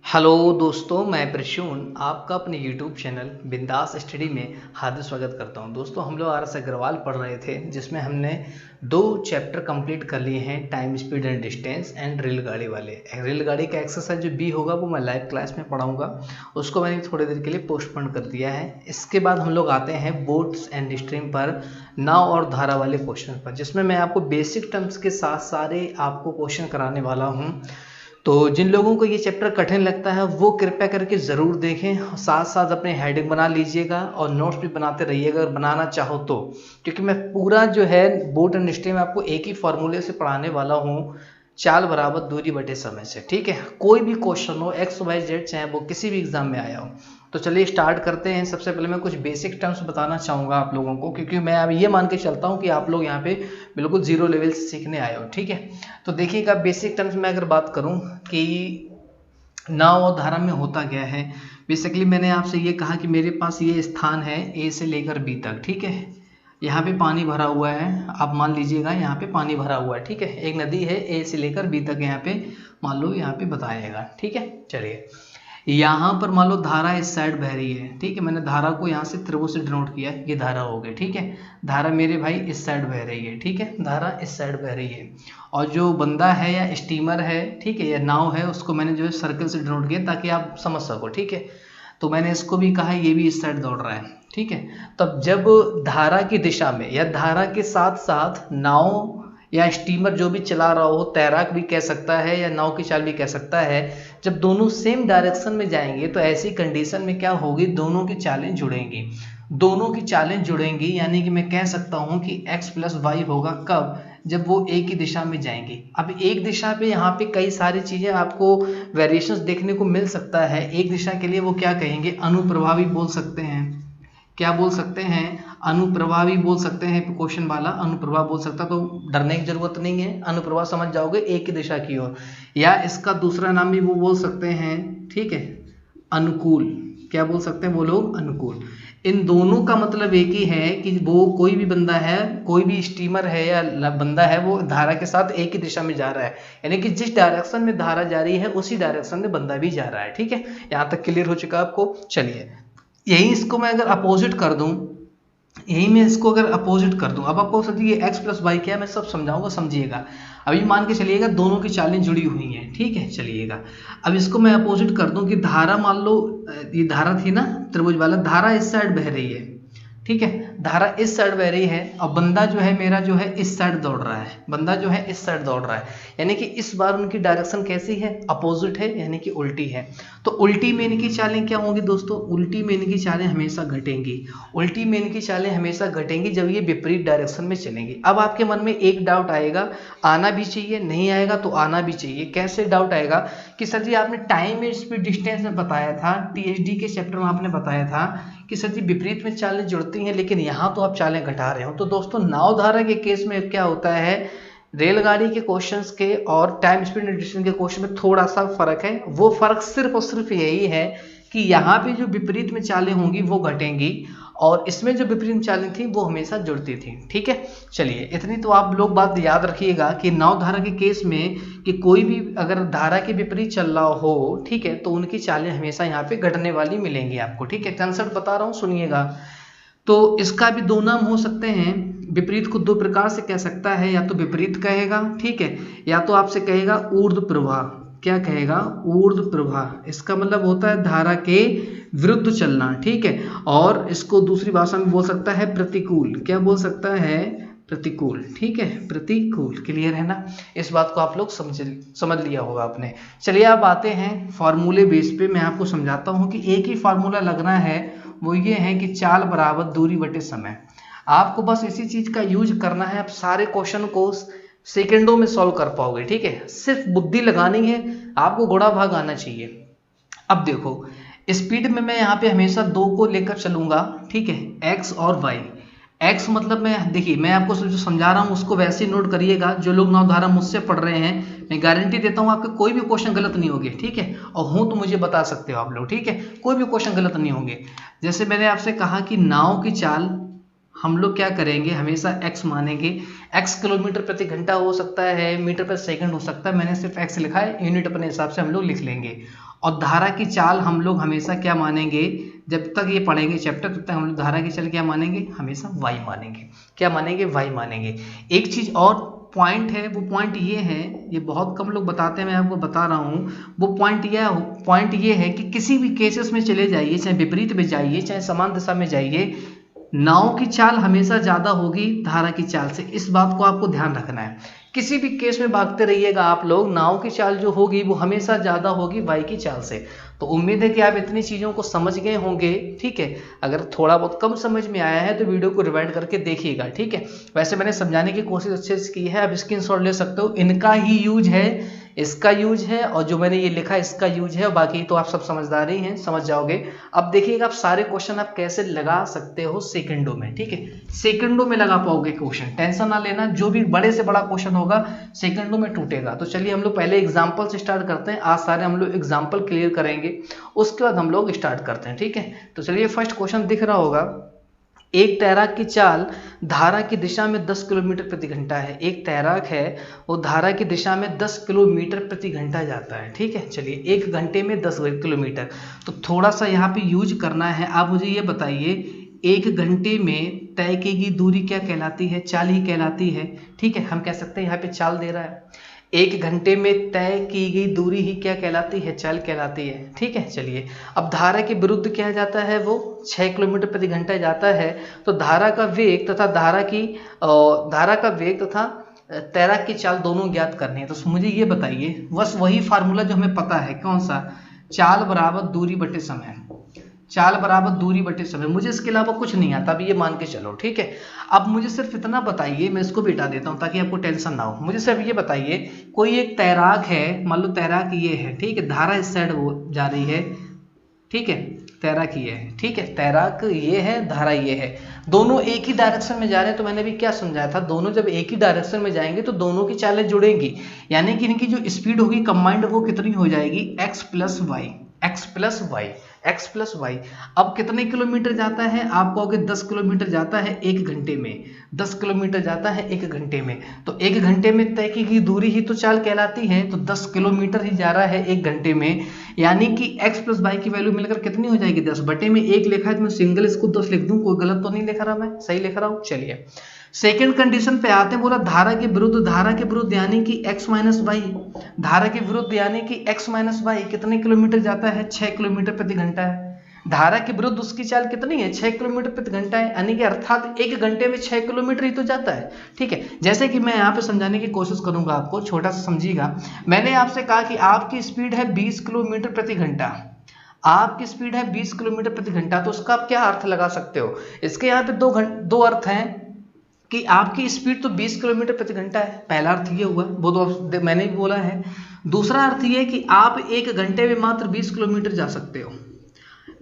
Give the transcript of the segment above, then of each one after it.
Hello दोस्तों, मैं प्रसून आपका अपने यूट्यूब चैनल बिंदास स्टडी में हार्दिक स्वागत करता हूं। दोस्तों, हम लोग आर.एस. अग्रवाल पढ़ रहे थे जिसमें हमने 2 चैप्टर कंप्लीट कर लिए हैं, time speed and distance and रेलगाड़ी वाले। रेलगाड़ी का एक्सरसाइज जो बी होगा वो मैं लाइव क्लास में पढ़ाऊंगा, उसको मैंने थोड़ी देर के लिए पोस्टपोन कर दिया है। इसके बाद हम लोग आते हैं बोट्स एंड स्ट्रीम पर, नाव और धारा वाले क्वेश्चन पर, जिसमें मैं आपको बेसिक टर्म्स के साथ सारे आपको क्वेश्चन कराने वाला हूँ। तो जिन लोगों को ये चैप्टर कठिन लगता है वो कृपया करके ज़रूर देखें, साथ साथ अपने हेडिंग बना लीजिएगा और नोट्स भी बनाते रहिएगा अगर बनाना चाहो तो, क्योंकि मैं पूरा जो है बोट एंड स्ट्रीम में आपको एक ही फॉर्मूले से पढ़ाने वाला हूँ, चाल बराबर दूरी बटे समय से। ठीक है, कोई भी क्वेश्चन हो एक्स वाई जेड, चाहे वो किसी भी एग्जाम में आया हो। तो चलिए स्टार्ट करते हैं। सबसे पहले मैं कुछ बेसिक टर्म्स बताना चाहूँगा आप लोगों को, क्योंकि मैं अब ये मान के चलता हूँ कि आप लोग यहाँ पे बिल्कुल जीरो लेवल से सीखने आए हो। ठीक है, तो देखिएगा बेसिक टर्म्स में अगर बात करूँ कि नाव और धारा में होता क्या है। बेसिकली मैंने आपसे ये कहा कि मेरे पास ये स्थान है ए से लेकर बी तक। ठीक है, यहाँ पे पानी भरा हुआ है, आप मान लीजिएगा यहाँ पे पानी भरा हुआ है। ठीक है, एक नदी है ए से लेकर बी तक, यहाँ पे मान लो यहाँ पे बताएगा। ठीक है, चलिए यहाँ पर मान लो धारा इस साइड बह रही है। ठीक है, मैंने धारा को यहाँ से त्रिभुज से डिनोट किया, ये धारा हो गई। ठीक है, धारा मेरे भाई इस साइड बह रही है। ठीक है, धारा इस साइड बह रही है, और जो बंदा है या स्टीमर है, ठीक है, या नाव है, उसको मैंने जो है सर्कल से डिनोट किया ताकि आप समझ सको। ठीक है, तो मैंने इसको भी कहा ये भी इस साइड दौड़ रहा है। ठीक है, तब जब धारा की दिशा में या धारा के साथ साथ नाव या स्टीमर जो भी चला रहा हो, तैराक भी कह सकता है या नाव की चाल भी कह सकता है, जब दोनों सेम डायरेक्शन में जाएंगे तो ऐसी कंडीशन में क्या होगी, दोनों की चालें जुड़ेंगी। दोनों की चालें जुड़ेंगी यानी कि मैं कह सकता हूं कि x प्लस वाई होगा कब, जब वो एक ही दिशा में जाएंगे। अब एक दिशा पे यहाँ पे कई सारी चीजें आपको वेरिएशंस देखने को मिल सकता है। एक दिशा के लिए वो क्या कहेंगे, अनुप्रभावी बोल सकते हैं। क्या बोल सकते हैं, अनुप्रभावी बोल सकते हैं। क्वेश्चन वाला अनुप्रभाव बोल सकता, तो डरने की जरूरत नहीं है, अनुप्रभाव समझ जाओगे एक ही दिशा की ओर। या इसका दूसरा नाम भी वो बोल सकते हैं। ठीक है, अनुकूल। क्या बोल सकते हैं वो लोग, अनुकूल। इन दोनों का मतलब एक ही है कि वो कोई भी बंदा है, कोई भी स्टीमर है या बंदा है, वो धारा के साथ एक ही दिशा में जा रहा है, यानी कि जिस डायरेक्शन में धारा जा रही है उसी डायरेक्शन में बंदा भी जा रहा है। ठीक है, यहाँ तक क्लियर हो चुका आपको। चलिए यही इसको मैं अगर अपोजिट कर दूं, यही मैं इसको अगर अपोजिट कर दूं, अब आपको समझिए एक्स प्लस वाई क्या है, मैं सब समझाऊंगा, समझिएगा। अभी मान के चलिएगा दोनों की चालें जुड़ी हुई हैं। ठीक है, चलिएगा अब इसको मैं अपोजिट कर दूं कि धारा, मान लो ये धारा थी ना त्रिभुज वाला, धारा इस साइड बह रही है। ठीक है, धारा इस साइड बह रही है और बंदा जो है मेरा जो है इस साइड दौड़ रहा है, बंदा जो है इस साइड दौड़ रहा है, यानी कि इस बार उनकी डायरेक्शन कैसी है, अपोजिट है, यानी कि उल्टी है। तो उल्टी में इनकी चालें क्या होंगी दोस्तों, उल्टी में इनकी चालें हमेशा घटेंगी। उल्टी में इनकी चालें हमेशा घटेंगी जब ये विपरीत डायरेक्शन में चलेंगी। अब आपके मन में एक डाउट आएगा, आना भी चाहिए, नहीं आएगा तो आना भी चाहिए। कैसे डाउट आएगा कि सर जी आपने टाइम स्पीड डिस्टेंस में बताया था, टीएचडी के चैप्टर में आपने बताया था कि सर जी विपरीत में चालें जुड़ती हैं, लेकिन यहाँ तो आप चालें घटा रहे हो। तो दोस्तों नावधारा के केस में क्या होता है, रेलगाड़ी के क्वेश्चंस के और टाइम स्पीड एंड डिस्टेंस के क्वेश्चन में थोड़ा सा फर्क है। वो फर्क सिर्फ और सिर्फ यही है कि यहाँ पे जो विपरीत में चालें होंगी वो घटेंगी और इसमें जो विपरीत चालें थी वो हमेशा जुड़ती थी। ठीक है, चलिए इतनी तो आप लोग बात याद रखिएगा कि नाव धारा के केस में कि कोई भी अगर धारा के विपरीत चल रहा हो, ठीक है, तो उनकी चालें हमेशा यहाँ पे घटने वाली मिलेंगी आपको। ठीक है, कंसेप्ट बता रहा हूँ, सुनिएगा। तो इसका भी दो नाम हो सकते हैं, विपरीत को दो प्रकार से कह सकता है, या तो विपरीत कहेगा, ठीक है, या तो आपसे कहेगा ऊर्ध्व प्रवाह। क्या कहेगा, ऊर्ध्व प्रवाह। इसका मतलब होता है धारा के विरुद्ध चलना। ठीक है, और इसको दूसरी भाषा में बोल सकता है प्रतिकूल। क्या बोल सकता है, प्रतिकूल। ठीक है, प्रतिकूल। क्लियर है ना, इस बात को आप लोग समझ लिया होगा आपने। चलिए अब आते हैं फॉर्मूले बेस पे, मैं आपको समझाता हूँ कि एक ही फार्मूला लगना है, वो ये है कि चाल बराबर दूरी बटे समय। आपको बस इसी चीज का यूज करना है, आप सारे क्वेश्चन को सेकंडों में सॉल्व कर पाओगे। ठीक है, सिर्फ बुद्धि लगानी है, आपको घोड़ा भाग आना चाहिए। अब देखो स्पीड में मैं यहाँ पे हमेशा 2 को लेकर चलूंगा। ठीक है, एक्स और वाई। एक्स मतलब मैं, देखिए मैं आपको जो समझा रहा हूँ उसको वैसे ही नोट करिएगा। जो लोग नावधारा मुझसे पढ़ रहे हैं, मैं गारंटी देता हूँ आपके कोई भी क्वेश्चन गलत नहीं होंगे। ठीक है, और हूँ तो मुझे बता सकते हो आप लोग। ठीक है, कोई भी क्वेश्चन गलत नहीं होंगे। जैसे मैंने आपसे कहा कि नाव की चाल हम लोग क्या करेंगे, हमेशा x मानेंगे। x किलोमीटर प्रति घंटा हो सकता है, मीटर पर सेकंड हो सकता है, मैंने सिर्फ x लिखा है, यूनिट अपने हिसाब से हम लोग लिख लेंगे। और धारा की चाल हम लोग हमेशा क्या मानेंगे, जब तक ये पढ़ेंगे चैप्टर तब तक हम लोग धारा की चाल क्या मानेंगे, हमेशा वाई मानेंगे। क्या मानेंगे, वाई मानेंगे। एक चीज और पॉइंट है, वो पॉइंट ये है, ये बहुत कम लोग बताते हैं, मैं आपको बता रहा हूँ। वो पॉइंट ये है कि किसी भी केसेस में चले जाइए, चाहे विपरीत में जाइए चाहे समान दिशा में जाइए, नाव की चाल हमेशा ज्यादा होगी धारा की चाल से। इस बात को आपको ध्यान रखना है। किसी भी केस में भागते रहिएगा आप लोग, नाव की चाल जो होगी वो हमेशा ज्यादा होगी वाई की चाल से। तो उम्मीद है कि आप इतनी चीजों को समझ गए होंगे। ठीक है, अगर थोड़ा बहुत कम समझ में आया है तो वीडियो को रिवाइंड करके देखिएगा। ठीक है, वैसे मैंने समझाने की कोशिश अच्छे से की है, आप स्क्रीनशॉट ले सकते हो। इनका ही यूज है, इसका यूज है, और जो मैंने ये लिखा इसका यूज है, और बाकी तो आप सब समझदार ही हैं, समझ जाओगे। अब देखिएगा आप सारे क्वेश्चन आप कैसे लगा सकते हो सेकंडों में। ठीक है, सेकंडों में लगा पाओगे क्वेश्चन, टेंशन ना लेना, जो भी बड़े से बड़ा क्वेश्चन होगा सेकंडों में टूटेगा। तो चलिए हम लोग पहले एग्जाम्पल से स्टार्ट करते हैं। आज सारे हम लोग एग्जाम्पल क्लियर करेंगे, उसके बाद हम लोग स्टार्ट करते हैं। ठीक है, तो चलिए फर्स्ट क्वेश्चन दिख रहा होगा। एक तैराक की चाल धारा की दिशा में 10 किलोमीटर प्रति घंटा है। एक तैराक है, वो धारा की दिशा में 10 किलोमीटर प्रति घंटा जाता है। ठीक है, चलिए 1 घंटे में 10 किलोमीटर। तो थोड़ा सा यहाँ पे यूज करना है। आप मुझे ये बताइए, 1 घंटे में तय की गई दूरी क्या कहलाती है, चाल ही कहलाती है। ठीक है, हम कह सकते हैं यहाँ पे चाल दे रहा है। 1 घंटे में तय की गई दूरी ही क्या कहलाती है, चाल कहलाती है। ठीक है, चलिए अब धारा के विरुद्ध क्या जाता है, वो 6 किलोमीटर प्रति घंटा जाता है। तो धारा का वेग तथा तैराक की चाल दोनों ज्ञात करनी है। तो मुझे ये बताइए, बस वही फार्मूला जो हमें पता है, कौन सा, चाल बराबर दूरी बटे समय। चाल बराबर दूरी बटे समय, मुझे इसके अलावा कुछ नहीं आता, अभी ये मान के चलो। ठीक है, अब मुझे सिर्फ इतना बताइए, मैं इसको भी हटा देता हूँ ताकि आपको टेंशन ना हो। मुझे सिर्फ ये बताइए, कोई एक तैराक है, मान लो तैराक ये है। ठीक है, धारा इस साइड वो जा रही है। ठीक है, तैराक ये है। ठीक है, तैराक ये है, धारा ये है, दोनों एक ही डायरेक्शन में जा रहे हैं। तो मैंने भी क्या समझाया था, दोनों जब एक ही डायरेक्शन में जाएंगे तो दोनों की चालें जुड़ेंगी, यानी कि इनकी जो स्पीड होगी कंबाइंड वो कितनी हो जाएगी, x plus y. x plus y. अब कितने किलोमीटर जाता है, आप कहोगे 10 किलोमीटर जाता है 1 घंटे में। 10 किलोमीटर जाता है 1 घंटे में, तो 1 घंटे में तय की गई दूरी ही तो चाल कहलाती है। तो 10 किलोमीटर ही जा रहा है 1 घंटे में, यानी कि x प्लस वाई की वैल्यू मिलकर कितनी हो जाएगी, 10 बटे में 1 लिखा है तो मैं सिंगल इसको 10 लिख दूं, कोई गलत तो नहीं लिख रहा, मैं सही लिख रहा हूँ। चलिए सेकेंड कंडीशन पे आते हैं। बोला धारा के विरुद्ध यानी कि x माइनस वाई, धारा के विरुद्ध यानी कि x माइनस वाई कितने किलोमीटर जाता है, 6 किलोमीटर प्रति घंटा है। धारा के विरुद्ध उसकी चाल कितनी है, 6 किलोमीटर प्रति घंटा है, यानी कि अर्थात 1 घंटे में 6 किलोमीटर ही तो जाता है। ठीक है, जैसे कि मैं यहाँ पे समझाने की कोशिश करूंगा, आपको छोटा सा समझिएगा। मैंने आपसे कहा कि आपकी स्पीड है 20 किलोमीटर प्रति घंटा, आपकी स्पीड है 20 किलोमीटर प्रति घंटा। तो उसका आप क्या अर्थ लगा सकते हो, इसके यहाँ पे दो अर्थ हैं कि आपकी स्पीड तो 20 किलोमीटर प्रति घंटा है, पहला अर्थ ये हुआ, वो तो मैंने भी बोला है। दूसरा अर्थ ये कि आप 1 घंटे में मात्र 20 किलोमीटर जा सकते हो,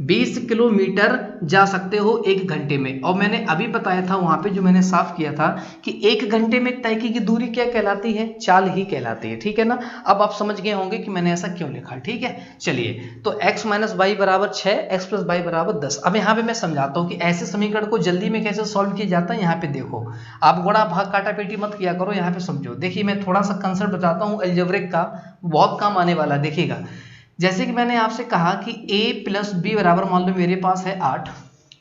20 किलोमीटर जा सकते हो 1 घंटे में। और मैंने अभी बताया था वहां पे, जो मैंने साफ किया था कि 1 घंटे में तय की दूरी क्या कहलाती है, चाल ही कहलाती है। ठीक है ना, अब आप समझ गए होंगे कि मैंने ऐसा क्यों लिखा। ठीक है, चलिए तो x माइनस वाई बराबर 6, x प्लस वाई बराबर 10। अब यहाँ पे मैं समझाता हूँ कि ऐसे समीकरण को जल्दी में कैसे सॉल्व किया जाता है। यहाँ पे देखो, आप गुणा भाग काटा पेटी मत किया करो, यहाँ पे समझो। देखिए मैं थोड़ा सा कंसेप्ट बताता हूँ अलजेब्रिक का, बहुत काम आने वाला, देखिएगा। जैसे कि मैंने आपसे कहा कि a प्लस बी बराबर, मान लो मेरे पास है 8,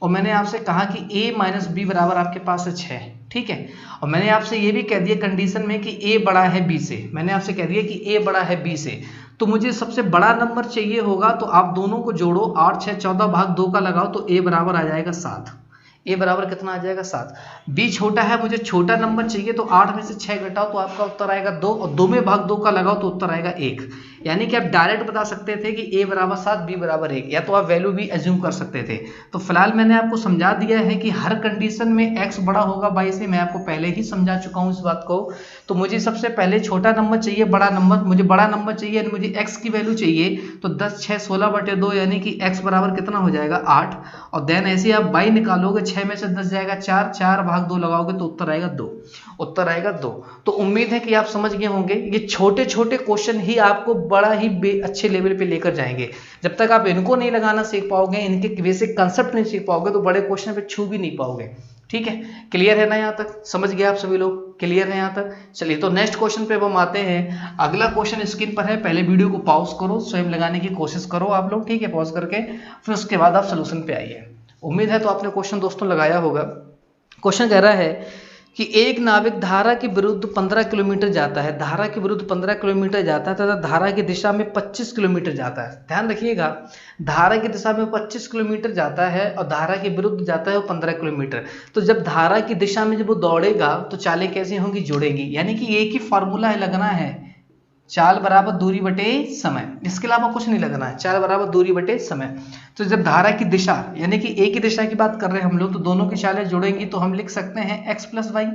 और मैंने आपसे कहा कि a माइनस बी बराबर आपके पास है 6। ठीक है, और मैंने आपसे ये भी कह दिया कंडीशन में कि a बड़ा है b से, मैंने आपसे कह दिया कि a बड़ा है b से। तो मुझे सबसे बड़ा नंबर चाहिए होगा, तो आप दोनों को जोड़ो, 8 6 14 भाग 2 का लगाओ, तो a बराबर आ जाएगा 7। a बराबर कितना आ जाएगा, 7। b छोटा है, मुझे छोटा नंबर चाहिए, तो 8 में से 6 घटाओ तो आपका उत्तर आएगा 2, और 2 में भाग 2 का लगाओ तो उत्तर आएगा 1। यानी कि आप डायरेक्ट बता सकते थे कि a बराबर 7, b बराबर 1, या तो आप वैल्यू भी एज्यूम कर सकते थे। तो फिलहाल मैंने आपको समझा दिया है कि हर कंडीशन में x बड़ा होगा y से, मैं आपको पहले ही समझा चुका हूँ इस बात को। तो मुझे सबसे पहले छोटा नंबर चाहिए, बड़ा नंबर, मुझे बड़ा नंबर चाहिए, मुझे x की वैल्यू चाहिए। तो 10 6 16 बटे 2, यानी कि x बराबर कितना हो जाएगा 8, और देन ऐसे आप y निकालोगे, 6 में से 10 जाएगा 4, 4 भाग 2 लगाओगे तो उत्तर आएगा 2, उत्तर आएगा 2। तो उम्मीद है कि आप समझ गए होंगे। ये छोटे छोटे क्वेश्चन ही आपको बड़ा ही अच्छे लेवल पे लेकर जाएंगे। जब तक आप इनको नहीं लगाना सीख पाओगे, इनके बेसिक कंसेप्ट नहीं सीख पाओगे, तो बड़े क्वेश्चन पे छू भी नहीं पाओगे। ठीक है, क्लियर है ना? यहाँ तक समझ गए आप सभी लोग? क्लियर है यहाँ तक? चलिए तो नेक्स्ट क्वेश्चन पे अब हम आते हैं। अगला क्वेश्चन स्क्रीन पर है, पहले वीडियो को पॉज करो, स्वयं लगाने की कोशिश करो आप लोग, ठीक है, पॉज करके फिर उसके बाद आप सोल्यूशन पे आइए। उम्मीद है तो आपने क्वेश्चन दोस्तों लगाया होगा। क्वेश्चन कह रहा है कि एक नाविक धारा के विरुद्ध 15 किलोमीटर जाता है, धारा के विरुद्ध 15 किलोमीटर जाता है तथा धारा की दिशा में 25 किलोमीटर जाता है। ध्यान रखिएगा, धारा की दिशा में 25 किलोमीटर जाता है और धारा के विरुद्ध जाता है वो 15 किलोमीटर। तो जब धारा की दिशा में जब वो दौड़ेगा तो चालें कैसी होंगी? जुड़ेगी। यानी कि एक ही फॉर्मूला है लगना है, चाल बराबर दूरी बटे समय, इसके अलावा कुछ नहीं लगना है, चाल बराबर दूरी बटे समय। तो जब धारा की दिशा यानी कि एक ही दिशा की बात कर रहे हैं हम लोग, तो दोनों की चालें जुड़ेंगी तो हम लिख सकते हैं x प्लस वाई।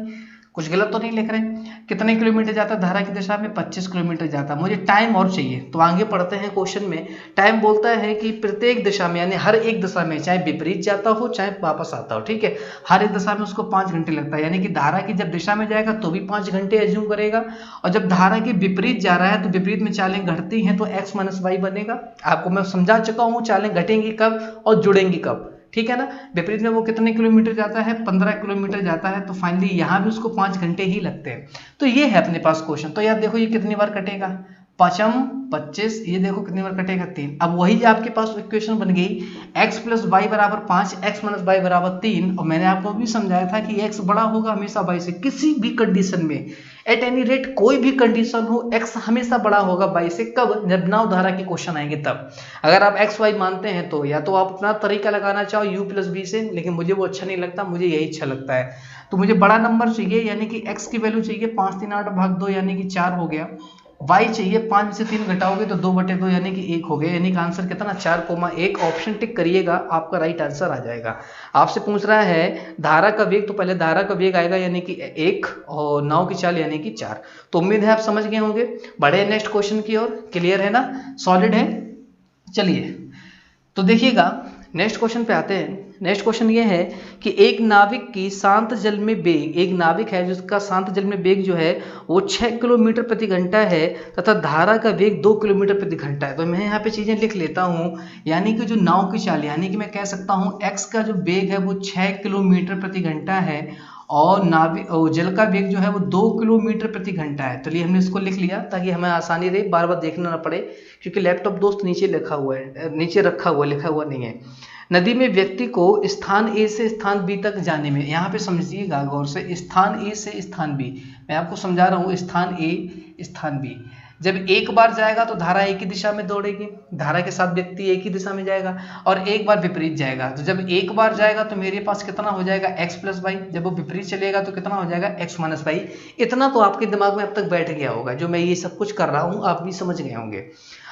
कुछ गलत तो नहीं लिख रहे? कितने किलोमीटर जाता है धारा की दिशा में? 25 किलोमीटर जाता है। मुझे टाइम और चाहिए, तो आगे पढ़ते हैं क्वेश्चन में। टाइम बोलता है कि प्रत्येक दिशा में यानी हर एक दिशा में, चाहे विपरीत जाता हो चाहे वापस आता हो, ठीक है, हर एक दिशा में उसको 5 घंटे लगता है। यानी कि धारा की जब दिशा में जाएगा तो भी 5 घंटे एज्यूम करेगा, और जब धारा के विपरीत जा रहा है तो विपरीत में चालें घटती हैं तो x माइनस वाई बनेगा। आपको मैं समझा चुका हूँ चालें घटेंगी कब और जुड़ेंगी कब, ठीक है ना। विपरीत में वो कितने किलोमीटर जाता है? 15 किलोमीटर जाता है, तो फाइनली यहाँ भी उसको 5 घंटे ही लगते हैं। तो ये है अपने पास क्वेश्चन। तो यार देखो ये कितनी बार कटेगा? 5 25, ये देखो कितनी बार कटेगा? 3। अब वही आपके पास इक्वेशन बन गई x प्लस वाई बराबर 5, x माइनस वाई बराबर 3। और मैंने आपको भी समझाया था कि x बड़ा होगा हमेशा y से, किसी भी कंडीशन में, एट एनी रेट कोई भी कंडीशन हो, x हमेशा बड़ा होगा y से। कब? जब नाव धारा के क्वेश्चन आएंगे तब। अगर आप x y मानते हैं तो या तो आप अपना तरीका लगाना चाहो u प्लस b से, लेकिन मुझे वो अच्छा नहीं लगता, मुझे यही अच्छा लगता है। तो मुझे बड़ा नंबर चाहिए, यानी कि x की वैल्यू चाहिए 5 3 8 भाग 2 यानी कि 4 हो गया। y चाहिए 5 से 3 घटाओगे तो 2 बटे 2 यानी कि 1 हो गया। यानी कि आंसर कितना? 4,1। ऑप्शन टिक करिएगा, आपका राइट आंसर आ जाएगा। आपसे पूछ रहा है धारा का वेग, तो पहले धारा का वेग आएगा यानी कि 1 और नाव की चाल यानी कि 4। तो उम्मीद है आप समझ गए होंगे। बढ़े नेक्स्ट क्वेश्चन की ओर। क्लियर है ना? सॉलिड है? चलिए तो देखिएगा नेक्स्ट क्वेश्चन पे आते हैं। नेक्स्ट क्वेश्चन ये है कि एक नाविक की शांत जल में वेग, एक नाविक है जिसका शांत जल में वेग जो है वो 6 किलोमीटर प्रति घंटा है तथा धारा का वेग 2 किलोमीटर प्रति घंटा है। तो मैं यहाँ पे चीजें लिख लेता हूँ, यानी कि जो नाव की चाल, यानी कि मैं कह सकता हूँ x का जो वेग है वो 6 किलोमीटर प्रति घंटा है और नाविक जल का वेग जो है वो 2 किलोमीटर प्रति घंटा है। चलिए हमने इसको लिख लिया ताकि हमें आसानी रहे, बार बार देखना ना पड़े, क्योंकि लैपटॉप दोस्त नीचे लिखा हुआ है, नीचे रखा हुआ, लिखा हुआ नहीं है। नदी में व्यक्ति को स्थान ए से स्थान बी तक जाने में, यहाँ पे समझिएगा गौर से, स्थान ए से स्थान बी, मैं आपको समझा रहा हूँ, स्थान ए स्थान बी, जब एक बार जाएगा तो धारा एक ही दिशा में दौड़ेगी, धारा के साथ व्यक्ति एक ही दिशा में जाएगा, और एक बार विपरीत जाएगा। तो जब एक बार जाएगा तो मेरे पास कितना हो जाएगा? x plus y. जब वो विपरीत चलेगा तो कितना हो जाएगा? x minus y. इतना तो आपके दिमाग में अब तक बैठ गया होगा, जो मैं ये सब कुछ कर रहा हूँ आप भी समझ गए होंगे।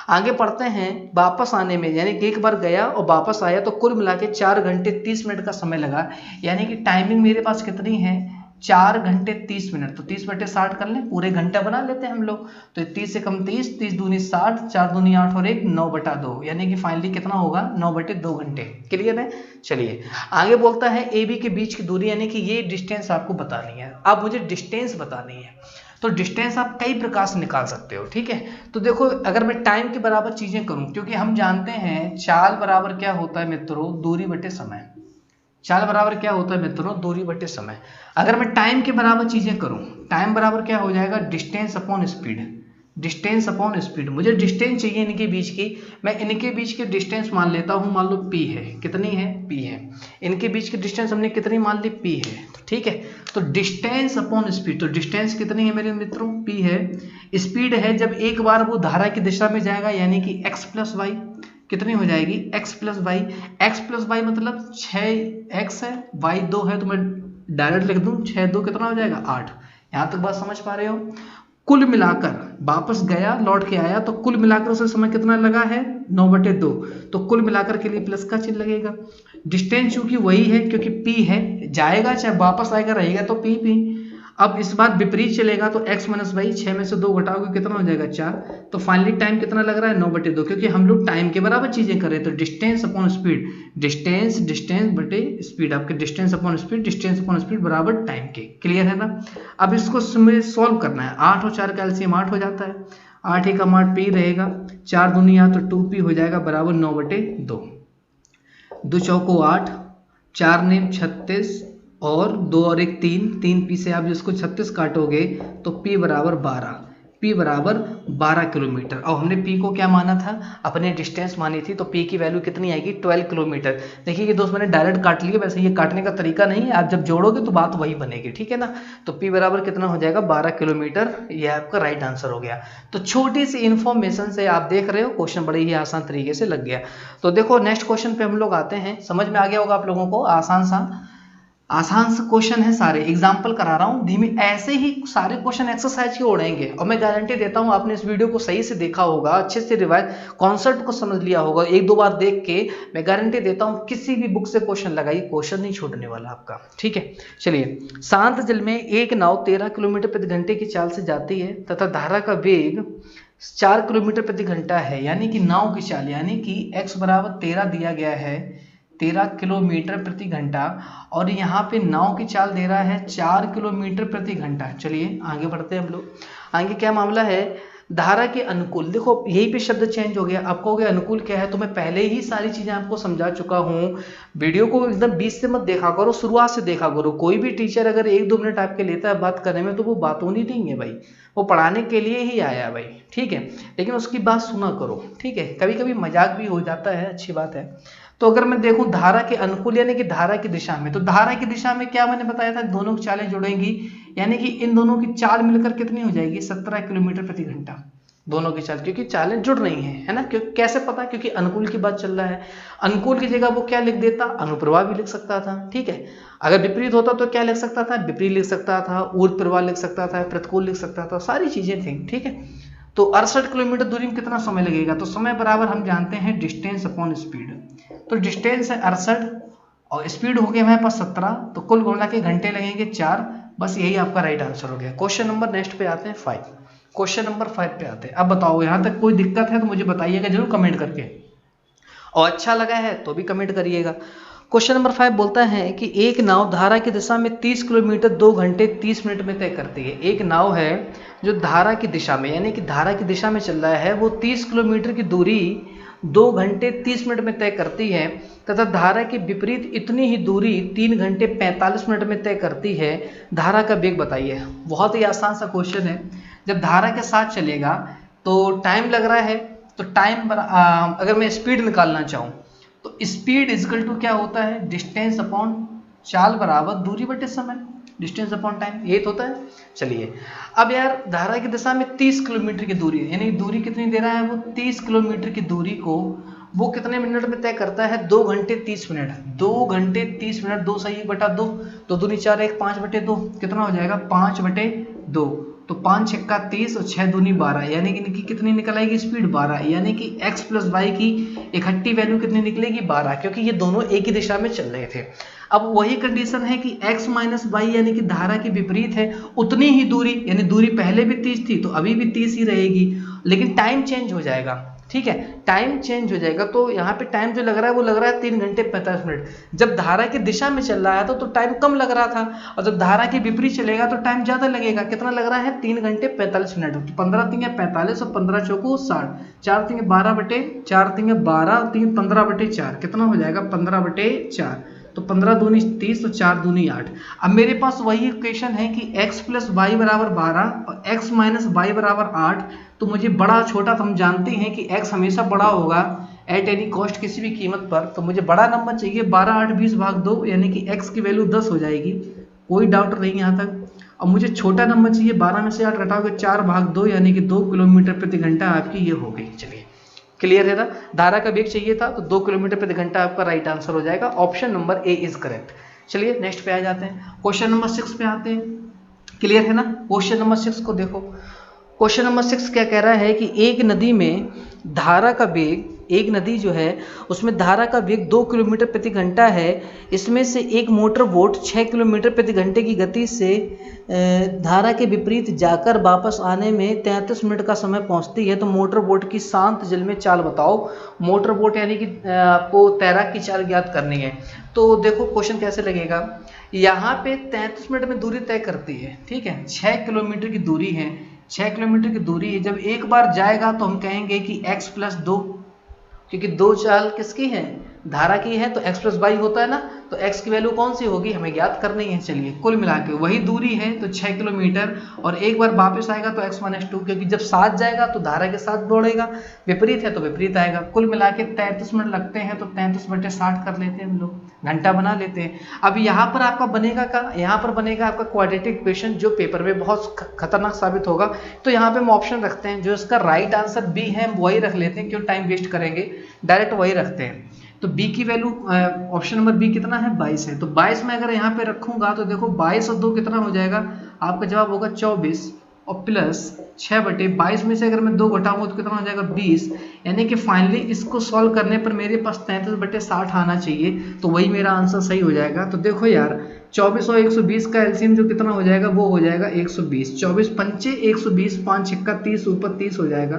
आगे पढ़ते हैं। वापस आने में, यानी कि एक बार गया और वापस आया तो कुल मिला के 4 घंटे 30 मिनट का समय लगा। यानी कि टाइमिंग मेरे पास कितनी है? 4 घंटे 30 मिनट। तो 30 बटे 60 कर लें, पूरे घंटा बना लेते हैं हम लोग। तो 30 से कम 30, 30 दूनी 60, 4 दूनी 8 और 1 9 बटा 2, यानी कि फाइनली कितना होगा? 9 बटे 2 घंटे। क्लियर है? चलिए आगे बोलता है ए बी के बीच की दूरी, यानी कि ये डिस्टेंस आपको बतानी है। अब मुझे डिस्टेंस बतानी है, तो डिस्टेंस आप कई प्रकार से निकाल सकते हो, ठीक है। तो देखो अगर मैं टाइम के बराबर चीजें करूं, क्योंकि हम जानते हैं चाल बराबर क्या होता है मित्रों? दूरी बटे समय। चाल बराबर क्या होता है मित्रों? दूरी बटे समय। अगर मैं टाइम के बराबर चीजें करूं, टाइम बराबर क्या हो जाएगा? Distance upon speed. Distance upon speed, मुझे डिस्टेंस चाहिए इनके बीच की, मैं इनके बीच की डिस्टेंस मान लेता हूं, मान लो p है। कितनी है? p है। इनके बीच की डिस्टेंस हमने कितनी मान ली? p है, ठीक है। तो डिस्टेंस अपॉन स्पीड, तो डिस्टेंस कितनी है मेरे मित्रों? p है। स्पीड है जब एक बार वो धारा की दिशा में जाएगा, यानी कि x प्लस वाई। कितनी हो जाएगी? x plus y. x plus y मतलब 6x है, y 2 है, तो मैं डायरेक्ट लिख दूं 6 2 कितना हो जाएगा? 8। यहाँ तक बात समझ पा रहे हो? कुल मिलाकर वापस गया, लौट के आया, तो कुल मिलाकर उसे समय कितना लगा है? 9 बटे 2। तो कुल मिलाकर के लिए प्लस का चिन्ह लगेगा। डिस्टेंस चूंकि वही है क्योंकि p है, जाएगा चाहे वापस आएगा रहेगा तो p। अब इस बार विपरीत चलेगा तो x माइनस वाई, 6 में से 2 घटाओगे कितना हो जाएगा? 4। तो फाइनली टाइम कितना लग रहा है? 9 बटे 2, क्योंकि हम लोग टाइम के बराबर चीजें कर रहे हैं। तो डिस्टेंस अपॉन स्पीड, डिस्टेंस बटे स्पीड, आपके डिस्टेंस अपॉन स्पीड बराबर टाइम के। क्लियर है ना? अब इसको सॉल्व करना है। 8 और 4 का एलसीएम 8 हो जाता है, 8 एक 8 p रहेगा, 4 दूनी तो 2p हो जाएगा बराबर 9 बटे 2। 2 चौको 8, 4 ने 36, और 2 और 1 3, 3 पी से आप जिसको 36 काटोगे तो P बराबर 12, P बराबर 12 किलोमीटर। और हमने P को क्या माना था, अपने डिस्टेंस मानी थी, तो P की वैल्यू कितनी आएगी 12 किलोमीटर। देखिए कि दोस्त मैंने डायरेक्ट काट लिया, वैसे ये काटने का तरीका नहीं है, आप जब जोड़ोगे तो बात वही बनेगी, ठीक है ना। तो P बराबर कितना हो जाएगा 12 किलोमीटर, ये आपका राइट आंसर हो गया। तो छोटी सी इन्फॉर्मेशन से आप देख रहे हो क्वेश्चन बड़े ही आसान तरीके से लग गया। तो देखो नेक्स्ट क्वेश्चन पे हम लोग आते हैं, समझ में आ गया होगा आप लोगों को, आसान सा क्वेश्चन है, सारे एग्जाम्पल करा रहा हूँ धीमे, ऐसे ही सारे क्वेश्चन एक्सरसाइज के उड़ेंगे। और मैं गारंटी देता हूँ आपने इस वीडियो को सही से देखा होगा, अच्छे से रिवाइज कॉन्सेप्ट को समझ लिया होगा, 1-2 बार देख के मैं गारंटी देता हूँ किसी भी बुक से क्वेश्चन लगाइए, क्वेश्चन नहीं छूटने वाला आपका, ठीक है। चलिए, शांत जल में एक नाव 13 किलोमीटर प्रति घंटे की चाल से जाती है तथा धारा का वेग 4 किलोमीटर प्रति घंटा है, यानी कि नाव की चाल, यानी कि x बराबर 13 दिया गया है, 13 किलोमीटर प्रति घंटा, और यहाँ पे नाव की चाल दे रहा है 4 किलोमीटर प्रति घंटा। चलिए आगे बढ़ते हैं हम लोग। आगे क्या मामला है, धारा के अनुकूल, देखो यही पे शब्द चेंज हो गया, आपको हो गया अनुकूल क्या है, तो मैं पहले ही सारी चीजें आपको समझा चुका हूँ। वीडियो को एकदम बीच से मत देखा करो, शुरुआत से देखा करो। कोई भी टीचर अगर 1-2 मिनट आपके लेता है बात करने में, तो वो बातों नहीं देंगे भाई, वो पढ़ाने के लिए ही आया भाई, ठीक है, लेकिन उसकी बात सुना करो, ठीक है। कभी कभी मजाक भी हो जाता है, अच्छी बात है। तो अगर मैं देखूं धारा के अनुकूल यानी कि धारा की दिशा में, तो धारा की दिशा में क्या मैंने बताया था, दोनों की चालें जुड़ेंगी, यानी कि इन दोनों की चाल मिलकर कितनी हो जाएगी 17 किलोमीटर प्रति घंटा, दोनों की चाल, क्योंकि चालें जुड़ रही हैं, है ना। क्योंकि कैसे पता, क्योंकि अनुकूल की बात चल रहा है। अनुकूल की जगह वो क्या लिख देता, अनुप्रवाह भी लिख सकता था, ठीक है। अगर विपरीत होता तो क्या लिख सकता था, विपरीत लिख सकता था, ऊर्ध्व प्रवाह लिख सकता था, प्रतिकूल लिख सकता था, सारी चीजें थी, ठीक है। तो 68 किलोमीटर दूरी में कितना समय लगेगा, तो समय बराबर हम जानते हैं डिस्टेंस अपॉन स्पीड। तो डिस्टेंस है 68 और स्पीड हो गया हमारे पास 17, तो कुल गुणा के घंटे लगेंगे 4। बस यही आपका राइट आंसर हो गया। क्वेश्चन नंबर नेक्स्ट पे आते हैं 5। क्वेश्चन नंबर 5 पे आते हैं। अब बताओ यहाँ तक कोई दिक्कत है तो मुझे बताइएगा जरूर कमेंट करके, और अच्छा लगा है तो भी कमेंट करिएगा। क्वेश्चन नंबर 5 बोलता है कि एक नाव धारा की दिशा में 30 किलोमीटर 2 घंटे 30 मिनट में तय करती है। एक नाव है जो धारा की दिशा में, यानी कि धारा की दिशा में चल रहा है, वो 30 किलोमीटर की दूरी 2 घंटे 30 मिनट में तय करती है, तथा धारा के विपरीत इतनी ही दूरी 3 घंटे 45 मिनट में तय करती है। धारा का वेग बताइए। बहुत ही आसान सा क्वेश्चन है। जब धारा के साथ चलेगा तो टाइम लग रहा है, तो टाइम अगर मैं स्पीड निकालना चाहूँ तो स्पीड इजकल टू क्या होता है, डिस्टेंस अपॉन चाल बराबर दूरी बटे समय, डिस्टेंस अपॉन टाइम, यही तो होता है। चलिए अब यार धारा की दिशा में 30 किलोमीटर की दूरी है, यानी दूरी कितनी दे रहा है वो 30 किलोमीटर की दूरी को वो कितने मिनट में तय करता है, 2 घंटे 30 मिनट। 2 घंटे 30 मिनट, 2 सही 1/2, 2 दूनी 4 1 5/2, कितना हो जाएगा 5/2। तो 5 छक्का 30 और 6 दूनी 12, यानी कि कितनी निकल आएगी स्पीड 12, यानी कि x प्लस वाई की इकट्ठी वैल्यू कितनी निकलेगी 12, क्योंकि ये दोनों एक ही दिशा में चल रहे थे। अब वही कंडीशन है कि x माइनस वाई यानी कि धारा की विपरीत है, उतनी ही दूरी, यानी दूरी पहले भी 30 थी तो अभी भी 30 ही रहेगी, लेकिन टाइम चेंज हो जाएगा, ठीक है, टाइम चेंज हो जाएगा। तो यहाँ पे टाइम जो लग रहा है वो लग रहा है 3 घंटे 45 मिनट। जब धारा की दिशा में चल रहा है तो टाइम कम लग रहा था, और जब धारा के विपरीत चलेगा तो टाइम ज्यादा लगेगा। कितना लग रहा है 3 घंटे 45 मिनट। तो 15 3 45 और 15 चौको 60, 4 3 12/4 3 12 3 15/4, कितना हो जाएगा 15/4। तो 15 दूनी 30 और 4 दूनी 8। अब मेरे पास वही इक्वेशन है कि x प्लस वाई बराबर 12 और x माइनस वाई बराबर 8। तो मुझे बड़ा छोटा, तो हम जानते हैं कि x हमेशा बड़ा होगा एट एनी कॉस्ट, किसी भी कीमत पर। तो मुझे बड़ा नंबर चाहिए, 12 8 20 भाग 2, यानी कि x की वैल्यू 10 हो जाएगी, कोई डाउट नहीं यहाँ तक। और मुझे छोटा नंबर चाहिए, 12 में से 8 घटाओगे 4 भाग 2, यानी कि 2 किलोमीटर प्रति घंटा आपकी ये हो गई। चलिए क्लियर है ना। धारा का वेग चाहिए था तो 2 किलोमीटर प्रति घंटा आपका राइट आंसर हो जाएगा। Option number A is correct. चलिए नेक्स्ट पे आ जाते हैं, क्वेश्चन नंबर 6 पे आते हैं। क्लियर है ना। क्वेश्चन नंबर 6 को देखो। क्वेश्चन नंबर 6 क्या कह रहा है कि एक नदी में धारा का वेग, एक नदी जो है उसमें धारा का वेग 2 किलोमीटर प्रति घंटा है। इसमें से एक मोटर बोट 6 किलोमीटर प्रति घंटे की गति से धारा के विपरीत जाकर वापस आने में 33 मिनट का समय पहुंचती है। तो मोटर बोट की शांत जल में चाल बताओ। मोटर बोट यानी कि आपको तैराक की चाल ज्ञात करनी है। तो देखो क्वेश्चन कैसे लगेगा। यहाँ पे 33 मिनट में दूरी तय करती है, ठीक है, 6 किलोमीटर की दूरी है, 6 किलोमीटर की दूरी है। जब एक बार जाएगा तो हम कहेंगे कि x प्लस 2, क्योंकि 2 चाल किसकी है, धारा की है, तो x प्लस वाई होता है ना। तो x की वैल्यू कौन सी होगी हमें ज्ञात करनी है। चलिए कुल मिला के वही दूरी है तो 6 किलोमीटर, और एक बार वापस आएगा तो x - 2, क्योंकि जब साथ जाएगा तो धारा के साथ दौड़ेगा, विपरीत है तो विपरीत आएगा। कुल मिला के 33 मिनट लगते हैं, तो 33/60 कर लेते हैं हम लोग, घंटा बना लेते हैं। अब यहाँ पर आपका बनेगा क्या, यहाँ पर बनेगा आपका क्वाड्रेटिक इक्वेशन, जो पेपर में बहुत खतरनाक साबित होगा। तो यहाँ पे हम ऑप्शन रखते हैं, जो इसका राइट आंसर बी है हम वही रख लेते हैं, क्यों टाइम वेस्ट करेंगे, डायरेक्ट वही रखते हैं। तो बी की वैल्यू ऑप्शन नंबर बी कितना है 22 है, तो 22 में अगर यहाँ पे रखूंगा तो देखो 22 और 2 कितना हो जाएगा, आपका जवाब होगा 24 और प्लस 6/22 में से अगर मैं 2 घटाऊंगा तो कितना हो जाएगा 20। यानी कि फाइनली इसको सॉल्व करने पर मेरे पास 33/60 आना चाहिए, तो वही मेरा आंसर सही हो जाएगा। तो देखो यार 24 और 120 का एलसीएम जो कितना हो जाएगा वो हो जाएगा 120, 24 पंचे 120, 5 छक्का 30, ऊपर 30 हो जाएगा,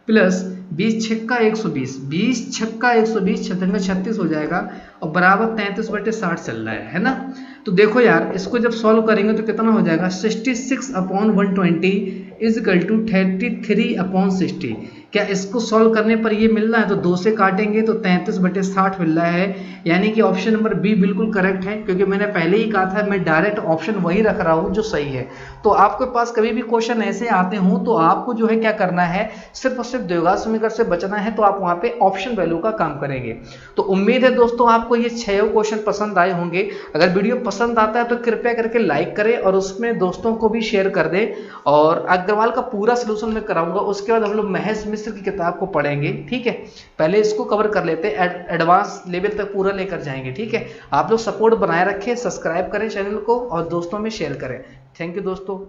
प्लस 20 छक्का 120, 20 छक्का 120, 36 हो जाएगा, और बराबर 33/60 चल रहा है ना। तो देखो यार इसको जब सॉल्व करेंगे तो कितना हो जाएगा 66/120 इजिकल टू 33/60। क्या इसको सॉल्व करने पर ये मिल रहा है, तो 2 से काटेंगे तो 33/60 मिल रहा है। यानी कि ऑप्शन नंबर बी बिल्कुल करेक्ट है, क्योंकि मैंने पहले ही कहा था मैं डायरेक्ट ऑप्शन वही रख रहा हूँ जो सही है। तो आपके पास कभी भी क्वेश्चन ऐसे आते हों तो आपको जो है क्या करना है, सिर्फ और सिर्फ द्विघात समीकरण से बचना है, तो आप वहाँ पे ऑप्शन वैल्यू का काम करेंगे। तो उम्मीद है दोस्तों आपको ये 6 क्वेश्चन पसंद आए होंगे। अगर वीडियो पसंद आता है तो कृपया करके लाइक करें और उसमें दोस्तों को भी शेयर कर दें। और अग्रवाल का पूरा सलूशन मैं कराऊंगा, उसके बाद हम लोग महेश मिश्र की किताब को पढ़ेंगे, ठीक है। पहले इसको कवर कर लेते हैं, एडवांस लेवल तक पूरा लेकर जाएंगे, ठीक है। आप लोग सपोर्ट बनाए रखें, सब्सक्राइब करें चैनल को और दोस्तों में शेयर करें। थैंक यू दोस्तों,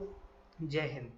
जय हिंद।